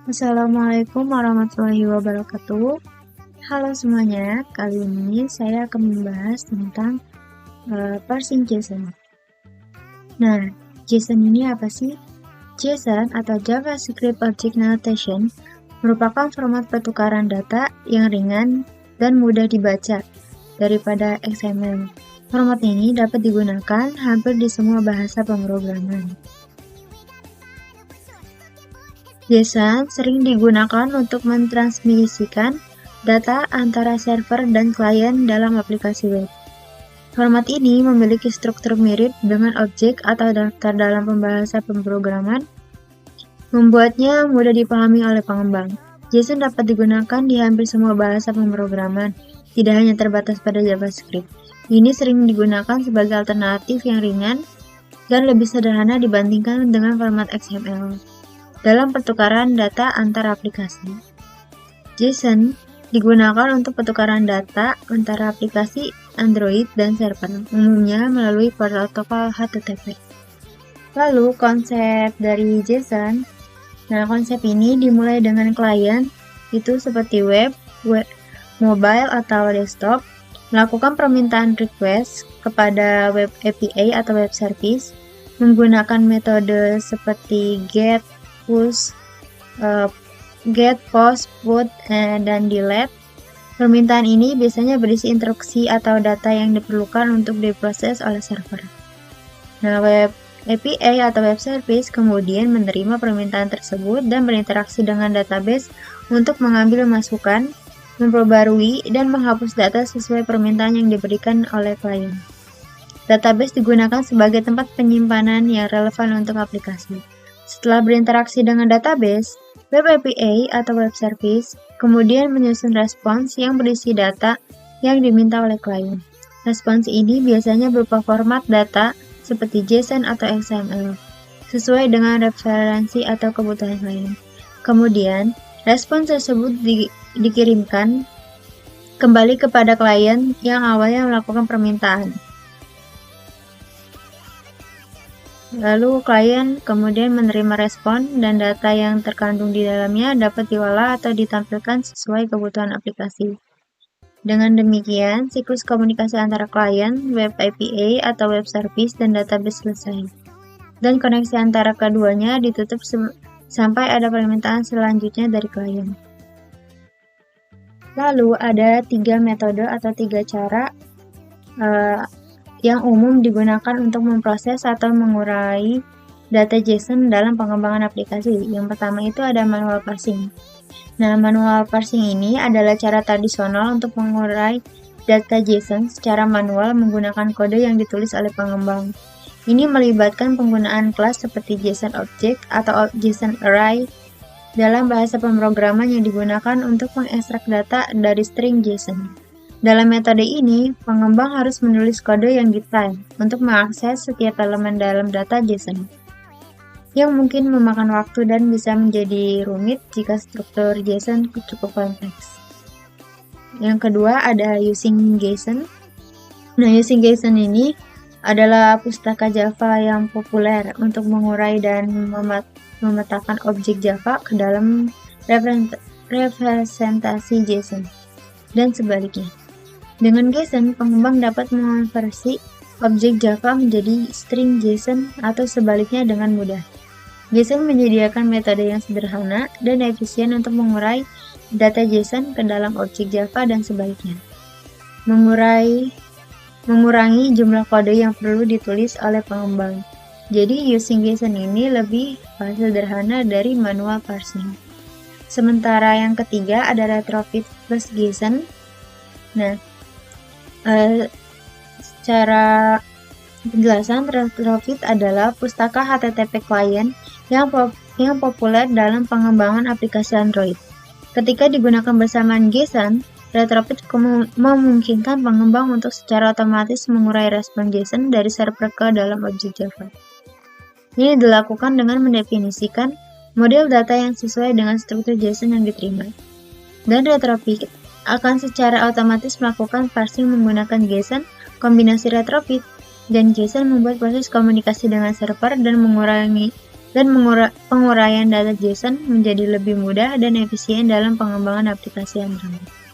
Assalamualaikum warahmatullahi wabarakatuh. Halo semuanya, kali ini saya akan membahas tentang parsing JSON. Nah, JSON ini apa sih? JSON atau JavaScript Object Notation merupakan format pertukaran data yang ringan dan mudah dibaca daripada XML. Format ini dapat digunakan hampir di semua bahasa pemrograman. JSON sering digunakan untuk mentransmisikan data antara server dan klien dalam aplikasi web. Format ini memiliki struktur mirip dengan objek atau daftar dalam pembahasa pemrograman, membuatnya mudah dipahami oleh pengembang. JSON dapat digunakan di hampir semua bahasa pemrograman, tidak hanya terbatas pada JavaScript. Ini sering digunakan sebagai alternatif yang ringan dan lebih sederhana dibandingkan dengan format XML. Dalam pertukaran data antar aplikasi, JSON digunakan untuk pertukaran data antara aplikasi Android dan server, umumnya melalui protokol HTTP. Lalu, konsep dari JSON. Nah, konsep ini dimulai dengan klien, itu seperti web, mobile, atau desktop, melakukan permintaan request kepada web API atau web service, menggunakan metode seperti get, push, get, post, put, dan delete. Permintaan ini biasanya berisi instruksi atau data yang diperlukan untuk diproses oleh server. Nah, web API atau web service kemudian menerima permintaan tersebut dan berinteraksi dengan database untuk mengambil masukan, memperbarui, dan menghapus data sesuai permintaan yang diberikan oleh klien. Database digunakan sebagai tempat penyimpanan yang relevan untuk aplikasi. Setelah berinteraksi dengan database, web API atau web service kemudian menyusun respons yang berisi data yang diminta oleh klien. Respons ini biasanya berupa format data seperti JSON atau XML, sesuai dengan referensi atau kebutuhan klien. Kemudian, respons tersebut dikirimkan kembali kepada klien yang awalnya melakukan permintaan. Lalu klien kemudian menerima respon dan data yang terkandung di dalamnya dapat diolah atau ditampilkan sesuai kebutuhan aplikasi. Dengan demikian, siklus komunikasi antara klien, web API atau web service dan database selesai. Dan koneksi antara keduanya ditutup sampai ada permintaan selanjutnya dari klien. Lalu ada 3 metode atau 3 cara yang umum digunakan untuk memproses atau mengurai data JSON dalam pengembangan aplikasi. Yang pertama itu ada manual parsing. Nah, manual parsing ini adalah cara tradisional untuk mengurai data JSON secara manual menggunakan kode yang ditulis oleh pengembang. Ini melibatkan penggunaan kelas seperti JSON Object atau JSON Array dalam bahasa pemrograman yang digunakan untuk mengekstrak data dari string JSON. Dalam metode ini, pengembang harus menulis kode yang detail untuk mengakses setiap elemen dalam data JSON, yang mungkin memakan waktu dan bisa menjadi rumit jika struktur JSON cukup kompleks. Yang kedua ada using JSON. Nah, using JSON ini adalah pustaka Java yang populer untuk mengurai dan memetakan objek Java ke dalam representasi JSON, dan sebaliknya. Dengan JSON, pengembang dapat mengonversi objek Java menjadi string JSON atau sebaliknya dengan mudah. JSON menyediakan metode yang sederhana dan efisien untuk mengurai data JSON ke dalam objek Java dan sebaliknya. Mengurangi jumlah kode yang perlu ditulis oleh pengembang. Jadi, using JSON ini lebih sederhana dari manual parsing. Sementara yang ketiga ada retrofit plus JSON. Nah, secara penjelasan, retrofit adalah pustaka HTTP client yang populer dalam pengembangan aplikasi Android. Ketika digunakan bersamaan JSON, retrofit memungkinkan pengembang untuk secara otomatis mengurai respon JSON dari server ke dalam objek Java. Ini dilakukan dengan mendefinisikan model data yang sesuai dengan struktur JSON yang diterima. Dan retrofit akan secara otomatis melakukan parsing menggunakan JSON. Kombinasi retrofit dan JSON membuat proses komunikasi dengan server dan dan penguraian data JSON menjadi lebih mudah dan efisien dalam pengembangan aplikasi Android.